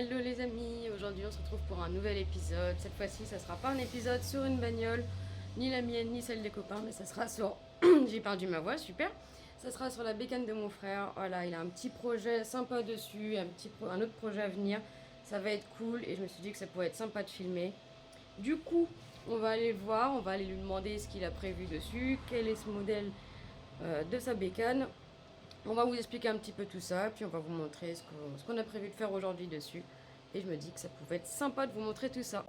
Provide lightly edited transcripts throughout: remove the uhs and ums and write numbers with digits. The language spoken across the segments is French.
Hello les amis, aujourd'hui on se retrouve pour un nouvel épisode. Cette fois-ci, ça sera pas un épisode sur une bagnole, ni la mienne, ni celle des copains, mais ça sera sur... J'ai perdu ma voix, super. Ça sera sur la bécane de mon frère. Voilà, il a un petit projet sympa dessus, un autre projet à venir. Ça va être cool et je me suis dit que ça pourrait être sympa de filmer. Du coup, on va aller le voir, on va aller lui demander ce qu'il a prévu dessus, quel est ce modèle de sa bécane. On va vous expliquer un petit peu tout ça, puis on va vous montrer ce qu'on a prévu de faire aujourd'hui dessus. Et je me dis que ça pouvait être sympa de vous montrer tout ça.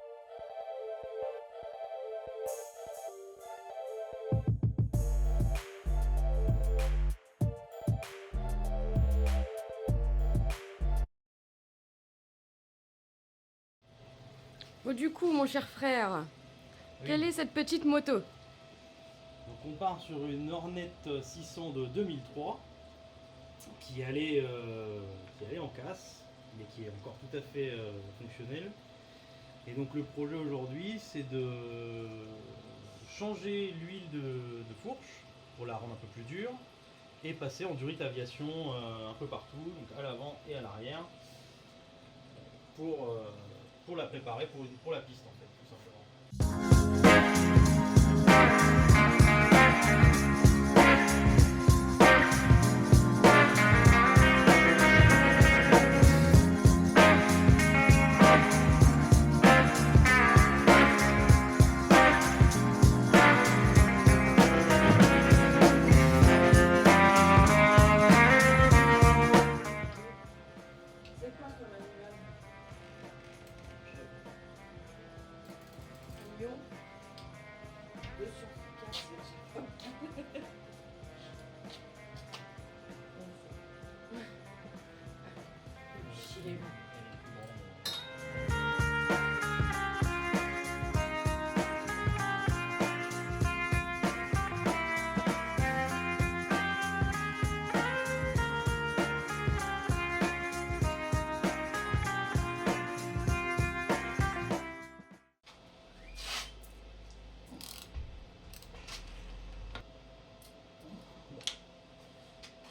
Bon, du coup, mon cher frère, Oui. quelle est cette petite moto? Donc on part sur une Hornet 600 de 2003 qui allait en casse, mais qui est encore tout à fait fonctionnelle. Et donc le projet aujourd'hui, c'est de changer l'huile de fourche pour la rendre un peu plus dure et passer en durite aviation un peu partout, donc à l'avant et à l'arrière, pour, euh, pour la préparer pour la piste en fait, tout simplement. C'est quoi ton manuel? Million 2 sur 4, c'est Chilez-vous.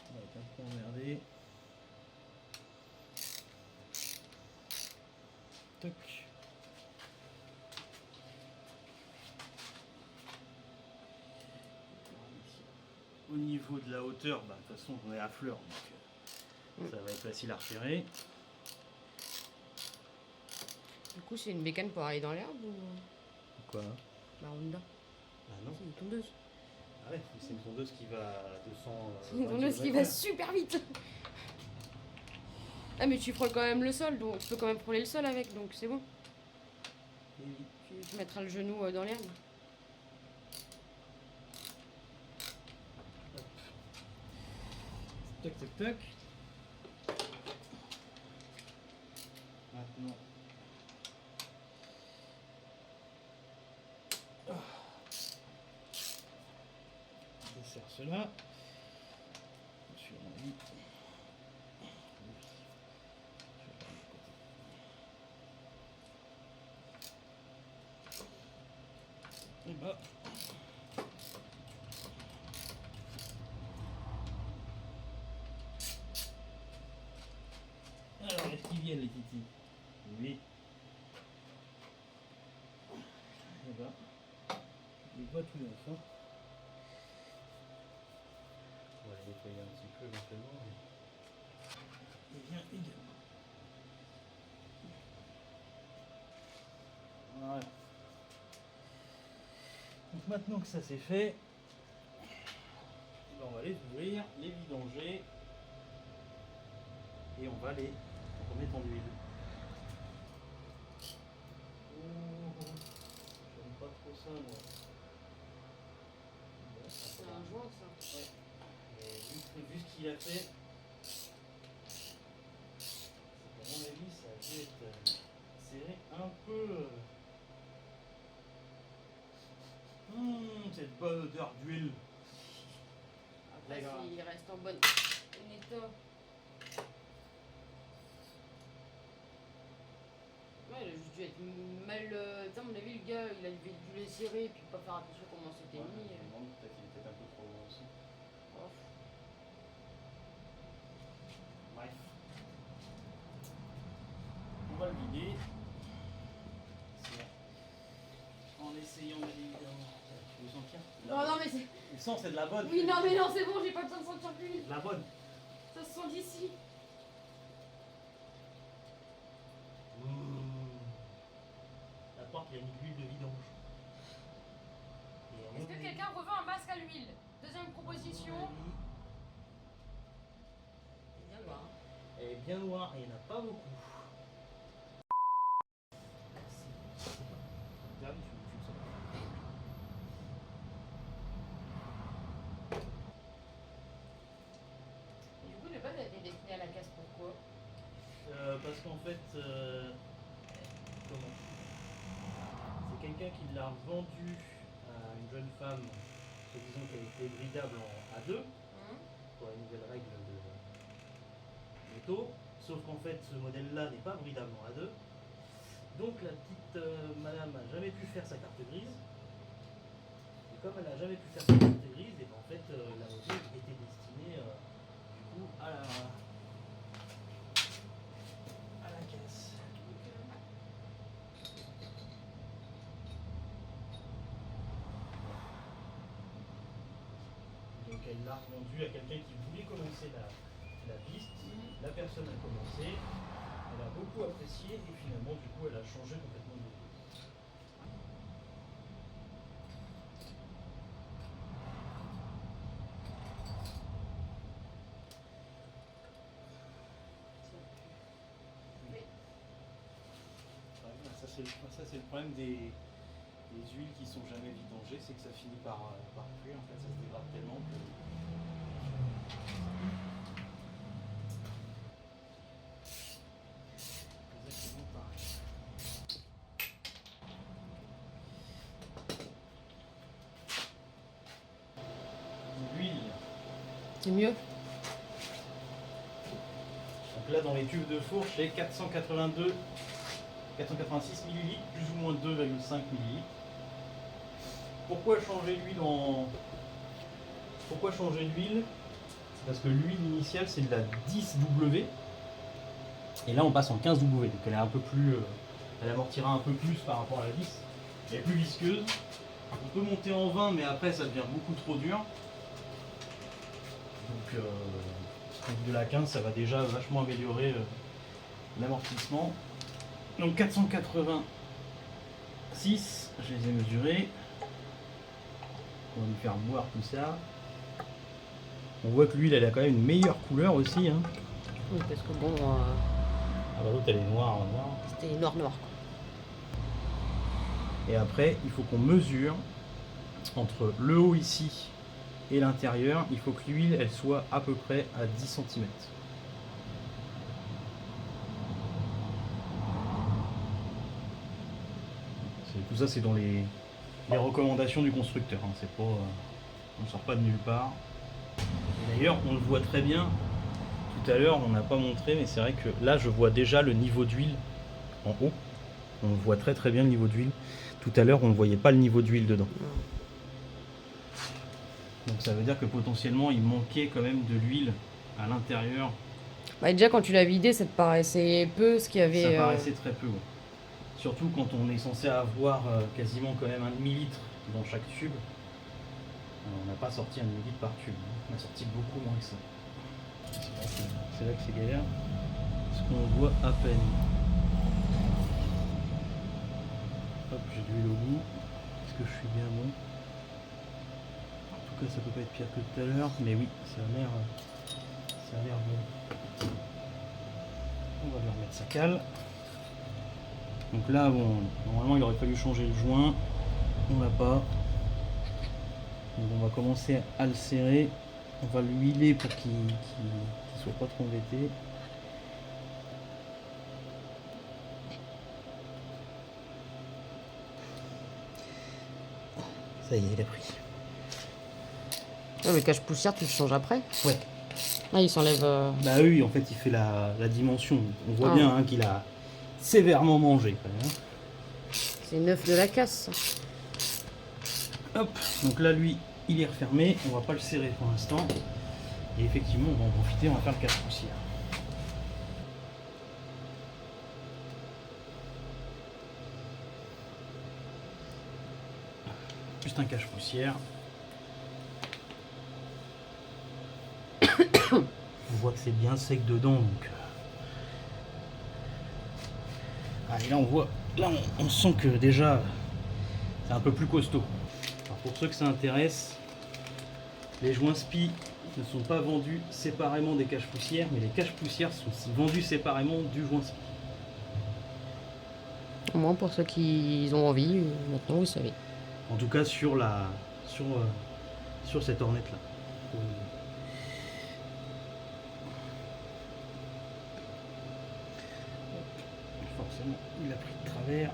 On va être un peu emmerdé. Toc. Au niveau de la hauteur, de toute façon on est à fleur, donc ça va être facile à repérer. Du coup, c'est une bécane pour aller dans l'herbe ou Quoi? la Honda? Ah non, C'est une tondeuse. ah ouais, c'est une tondeuse qui va à 200. C'est une tondeuse qui va super vite. Ah, mais tu frôles quand même le sol, donc tu peux quand même frôler le sol avec, donc c'est bon. Tu mettras le genou dans l'herbe. Toc toc toc. Maintenant. On desserre cela. Sur mon lit. Et bah. Alors, est-ce qu'ils viennent les titis? Oui. Et bah. Je les vois tous les enfants. On va les nettoyer un petit peu éventuellement. Et bien également. Voilà. Donc maintenant que ça c'est fait, on va les ouvrir, les vidanger et on va les remettre en huile. Oh, j'aime pas trop ça moi. Bon, C'est un joint, ça. ouais. Mais vu ce qu'il a fait, à mon avis ça a dû être serré un peu. Cette bonne odeur d'huile. Après, s'il reste en bon état. Ouais, il a juste dû être mal. Tu sais, à mon avis, le gars, il a dû les serrer et puis pas faire attention comment c'était Ouais, mis. je me demande peut-être qu'il était un peu trop long aussi. Oh. Bref. vider. En essayant bien évidemment. Tu veux sentir? Non, mais c'est. Le sang, c'est de la bonne. Oui, non, mais non, c'est bon, j'ai pas besoin de sentir l'huile. La bonne. Ça se sent d'ici. La porte, il y a une huile de vidange. Est-ce que quelqu'un revend un masque à l'huile? Deuxième proposition. Bien loin. Elle est bien noire et il n'y en a pas beaucoup. Du coup, le bas a été destiné à la casse, pourquoi? Parce qu'en fait, comment? C'est quelqu'un qui l'a vendu à une jeune femme, se disant qu'elle était bridable à 2, pour la nouvelle règle de moto. Sauf qu'en fait, ce modèle-là n'est pas bridable à 2. Donc la petite madame n'a jamais pu faire sa carte grise. Et comme elle n'a jamais pu faire sa carte grise, et ben en fait, la moto était destinée du coup à la caisse. Donc elle l'a revendu à quelqu'un qui voulait commencer la piste. La personne a commencé, elle a beaucoup apprécié et finalement du coup elle a changé complètement de moto. Ça c'est le problème des huiles qui sont jamais vidangées, c'est que ça finit par cuire, en fait ça se dégrade tellement que... Exactement pareil. L'huile. C'est mieux. Donc là dans les tubes de fourche c'est 486 ml, plus ou moins 2,5 ml. Pourquoi changer l'huile C'est parce que l'huile initiale c'est de la 10W. Et là on passe en 15W, donc elle est un peu plus. Elle amortira un peu plus par rapport à la 10. Elle est plus visqueuse. On peut monter en 20 mais après ça devient beaucoup trop dur. Donc avec de la 15 ça va déjà vachement améliorer l'amortissement. Donc 486, je les ai mesurés. On va lui faire boire tout ça. On voit que l'huile elle a quand même une meilleure couleur aussi. Hein. Oui, parce que bon, Ah bah l'autre elle est noire. c'était noir. Et après il faut qu'on mesure entre le haut ici et l'intérieur. Il faut que l'huile elle soit à peu près à 10 cm. Tout ça c'est dans les recommandations du constructeur. Hein. C'est pas, on ne sort pas de nulle part. Et d'ailleurs on le voit très bien. Tout à l'heure on n'a pas montré, mais c'est vrai que là je vois déjà le niveau d'huile en haut. On voit très très bien le niveau d'huile. Tout à l'heure on ne voyait pas le niveau d'huile dedans. Donc ça veut dire que potentiellement il manquait quand même de l'huile à l'intérieur. Bah, déjà quand tu l'as vidé, ça te paraissait peu ce qu'il y avait. Ça paraissait très peu. Ouais. Surtout quand on est censé avoir quasiment quand même 1 demi-litre dans chaque tube. On n'a pas sorti 1 demi-litre par tube. On a sorti beaucoup moins que ça. C'est là que c'est galère. Parce qu'on voit à peine. Hop, j'ai de l'huile au bout. Est-ce que je suis bien bon? En tout cas, ça peut pas être pire que tout à l'heure. Mais oui, ça a l'air bon. On va lui remettre sa cale. Donc là, bon, normalement il aurait fallu changer le joint. On l'a pas. Donc on va commencer à le serrer. On va l'huiler pour qu'il soit pas trop embêté. Ça y est, il a pris. Le cache-poussière, tu le changes après? Ouais. Ah, il s'enlève. Bah oui, en fait, il fait la dimension. On voit Ah. bien hein, qu'il a sévèrement mangé. Quand même. C'est neuf de la casse. Hop, donc là, lui, il est refermé. On va pas le serrer pour l'instant. Et effectivement, on va en profiter, on va faire le cache-poussière. juste un cache-poussière. On voit que c'est bien sec dedans, donc. Ah, et là on voit, là on sent que déjà c'est un peu plus costaud. Alors pour ceux que ça intéresse, les joints SPI ne sont pas vendus séparément des cache-poussières, mais les cache-poussières sont vendus séparément du joint SPI. Au moins pour ceux qui ont envie, maintenant vous savez. En tout cas sur cette ornette là. Forcément, il a pris de travers.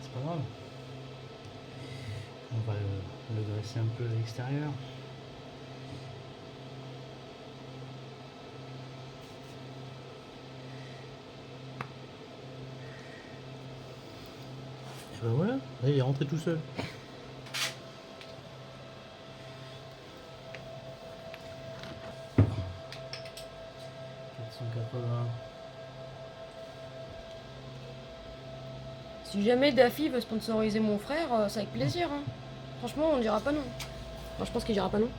C'est pas grave. On va le dresser un peu à l'extérieur. Et ben voilà, il est rentré tout seul. 480. Si jamais Daffy veut sponsoriser mon frère, c'est avec plaisir. Hein. Franchement, on dira pas non. Enfin, je pense qu'il dira pas non.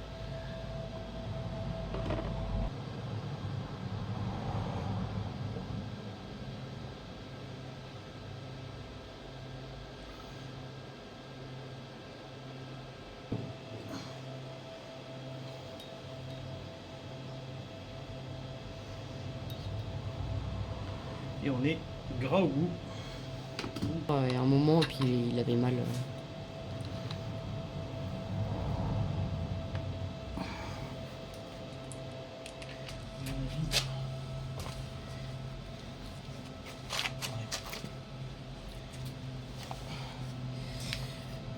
Et on est gras au goût. Il y a un moment, puis il avait mal.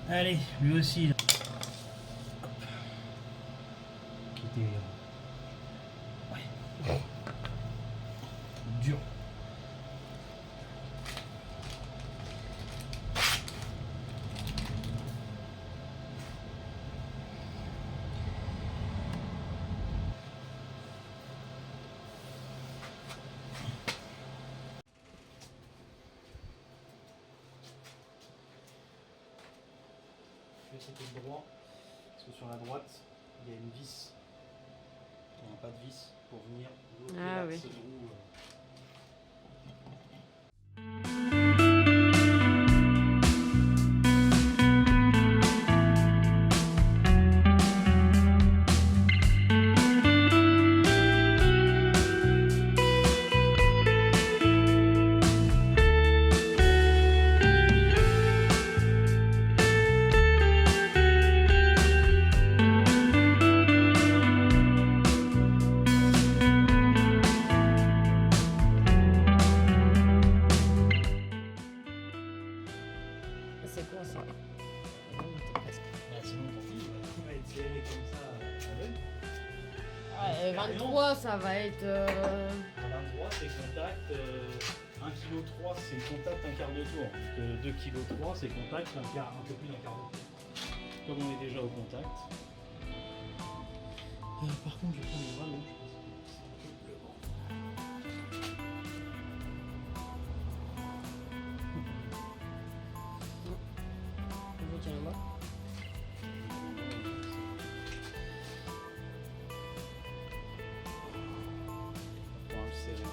Allez, lui aussi. Là. Qui était dur. Je vais essayer de droit, parce que sur la droite, il y a une vis. Il n'y a pas de vis pour venir bloquer l'axe de roue. C'est quoi ça? Sinon, ton fils va être serré comme ça à l'œil. 23, ça va être. À 23, c'est contact. 1,3 kg, c'est contact un quart de tour. Donc 2,3 kg, c'est contact un peu plus d'un quart de tour. Comme on est déjà au contact. Par contre, je vais prendre le ballon. Je tiens là-bas. On va le serrer.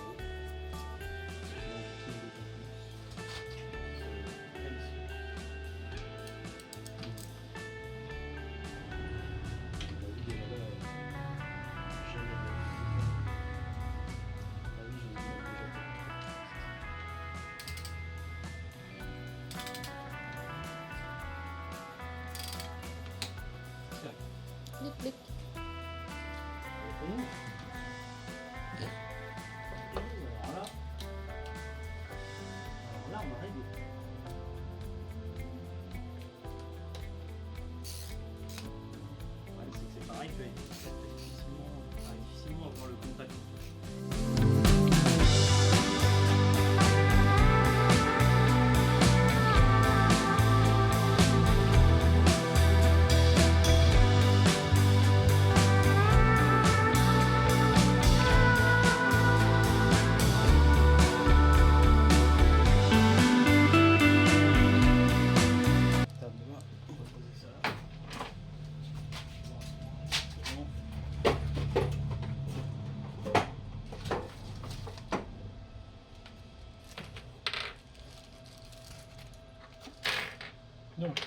Donc,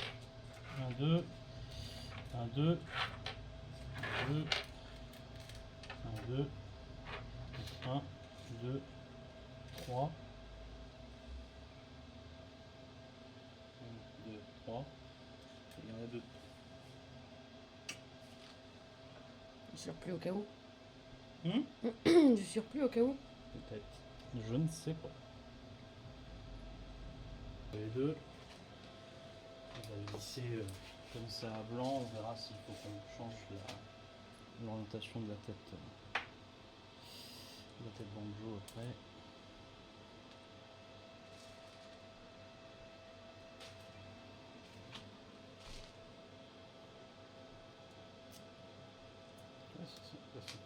1, 2, 1, 2, 2, 1, 2, 1, 2, 3, 1, 2, 3, et il y en a 2. Du surplus au cas où. Hmm, Du surplus au cas où. peut-être. Je ne sais pas. Les deux. On va le lisser comme ça à blanc. On verra s'il faut qu'on change l'orientation de la tête. La tête banjo après. Ouais, c'est ça. Comme ça.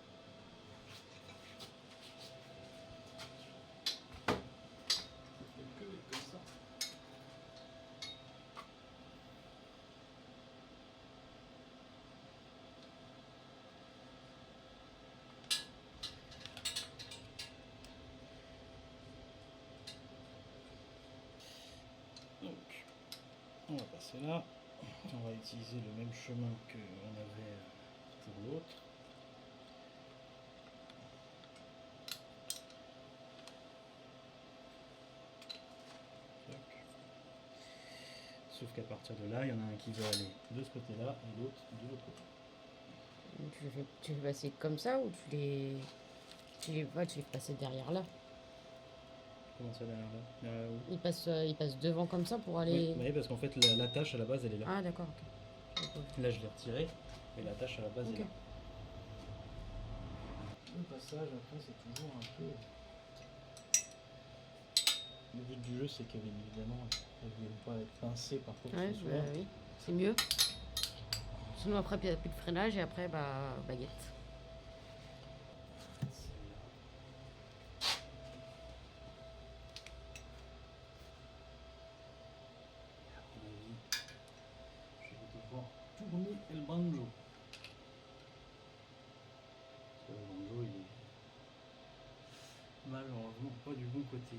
Donc, on va passer là. On va utiliser le même chemin qu'on avait pour l'autre. Sauf qu'à partir de là, il y en a un qui va aller de ce côté-là et l'autre de l'autre côté. Tu les fais passer comme ça ou tu les fais passer derrière là. Comment ça derrière là? Derrière où? Il passe devant comme ça pour aller. Oui, parce qu'en fait l'attache à la base elle est là. Ah d'accord, ok. Là je l'ai retiré, mais l'attache à la base Ok. est là. Le passage après c'est toujours un peu... Le but du jeu c'est qu'elle évidemment elle ne vienne pas être pincée par quoi que Ouais, ce soit. bah oui, c'est mieux. Sinon après il n'y a plus de freinage et après bah baguette. Je vais devoir tourner le banjo. Parce que le banjo il est malheureusement pas du bon côté.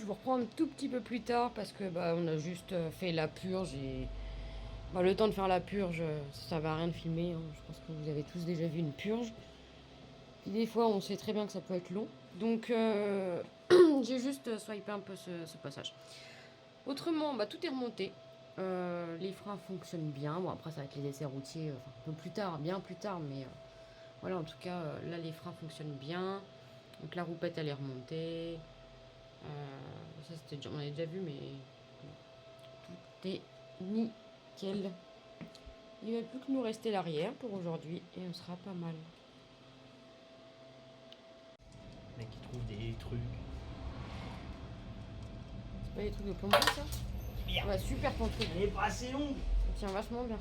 vous reprends un tout petit peu plus tard parce que on a juste fait la purge et le temps de faire la purge, ça servait à rien de filmer. Hein. Je pense que vous avez tous déjà vu une purge. Et des fois, on sait très bien que ça peut être long. Donc, j'ai juste swipé un peu ce passage. Autrement, tout est remonté. Les freins fonctionnent bien. Bon, après, ça va être les essais routiers un peu plus tard, bien plus tard. Mais voilà, en tout cas, là, les freins fonctionnent bien. Donc, la roupette, elle est remontée. Ça, on avait déjà vu, mais tout est nickel. Il ne va plus que nous rester l'arrière pour aujourd'hui et on sera pas mal. Le mec, il trouve des trucs. C'est pas les trucs de plomberie, ça? Bien. Ouais, super ton truc. Elle est pas assez longue. Ça tient vachement bien.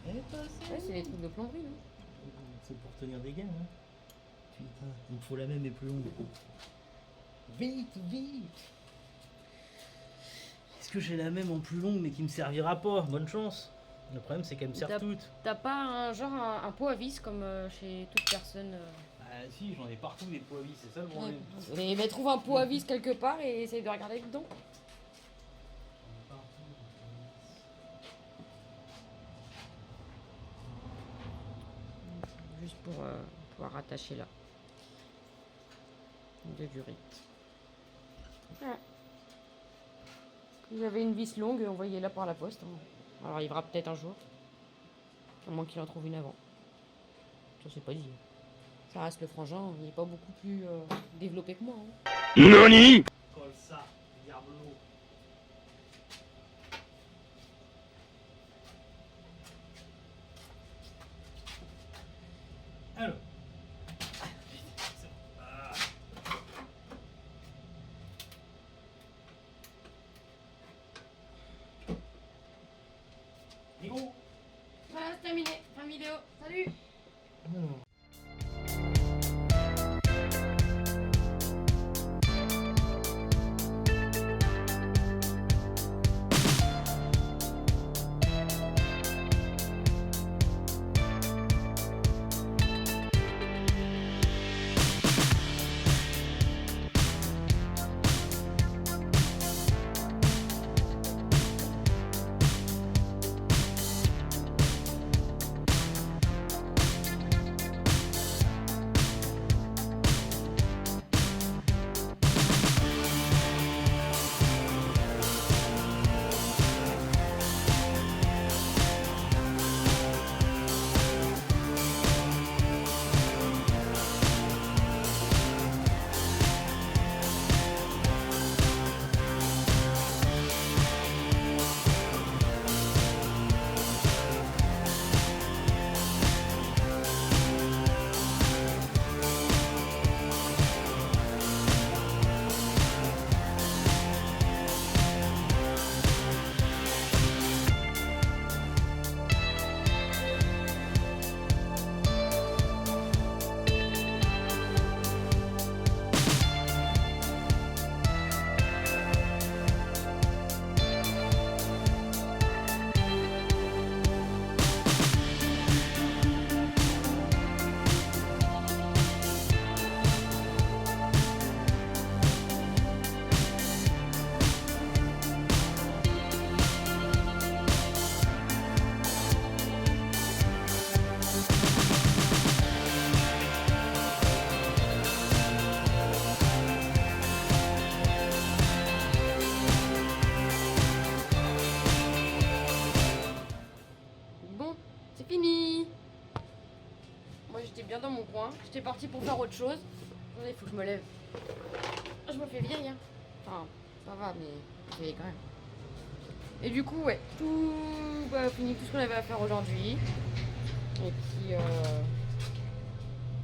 Elle est pas assez Ouais, c'est les trucs de plomberie, non? C'est pour tenir des gaines, hein. Putain, il me faut la même mais plus longue. Vite, vite. Est-ce que j'ai la même en plus longue mais qui me servira pas? Bonne chance. Le problème c'est qu'elle me sert toutes. T'as pas un pot à vis comme chez toute personne Ah si, j'en ai partout des pots à vis, c'est ça le problème. Ouais. Mais trouve un pot à vis quelque part et essaye de regarder dedans. Juste pour pouvoir rattacher là. De durite. Ouais. Si vous avez une vis longue, envoyez-la par la poste. Hein. Alors, il arrivera peut-être un jour. À moins qu'il en trouve une avant. Ça, c'est pas dit. Ça reste le frangin, il est pas beaucoup plus développé que moi. Hein. NANI? Colle ça, diablo. Alors. Voilà, c'est terminé. Fin vidéo. Salut. j'étais bien dans mon coin. J'étais partie pour faire autre chose. Attendez, il faut que je me lève. Je me fais vieille, hein. Enfin, ça va, mais vieille quand même. Et du coup, ouais, fini tout ce qu'on avait à faire aujourd'hui. Et puis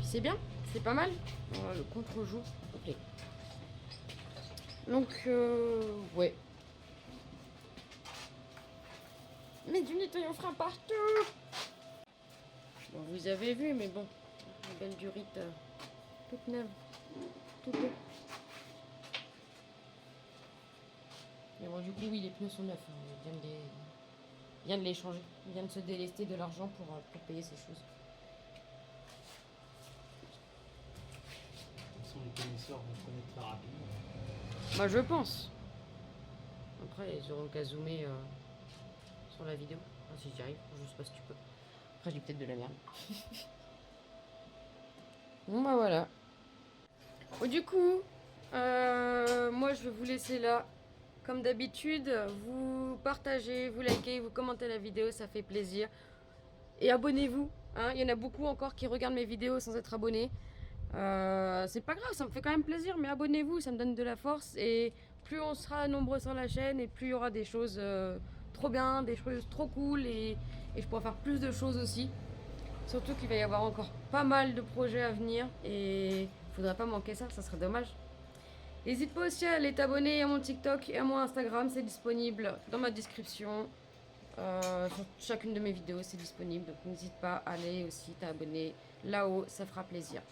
c'est bien, c'est pas mal. Le contre-jour complet. Donc, ouais. Mais du nettoyant frein partout. Bon, vous avez vu, mais bon, une belle durite toute neuve, toute neuve. Mais bon, du coup, oui, les pneus sont neufs. Hein. Il vient de les changer. Il vient de se délester de l'argent pour payer ces choses. De toute façon, les connaisseurs vont connaître très rapidement. Moi, je pense. Après, ils auront qu'à zoomer sur la vidéo. Enfin, si j'y arrive, je sais pas si tu peux. Après, j'ai peut-être de la merde. Bon, bah voilà. Bon, du coup, moi, je vais vous laisser là. Comme d'habitude, vous partagez, vous likez, vous commentez la vidéo, ça fait plaisir. Et abonnez-vous. Hein, il y en a beaucoup encore qui regardent mes vidéos sans être abonnés. C'est pas grave, ça me fait quand même plaisir, mais abonnez-vous, ça me donne de la force. Et plus on sera nombreux sur la chaîne, et plus il y aura des choses trop bien, des choses trop cool, et je pourrai faire plus de choses aussi. Surtout qu'il va y avoir encore pas mal de projets à venir, et il faudrait pas manquer ça, ça serait dommage. N'hésite pas aussi à aller t'abonner à mon TikTok et à mon Instagram, c'est disponible dans ma description. Sur chacune de mes vidéos, c'est disponible. Donc n'hésite pas à aller aussi t'abonner là-haut, ça fera plaisir.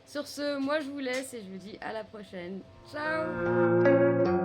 Sur ce, moi je vous laisse et je vous dis à la prochaine. Ciao!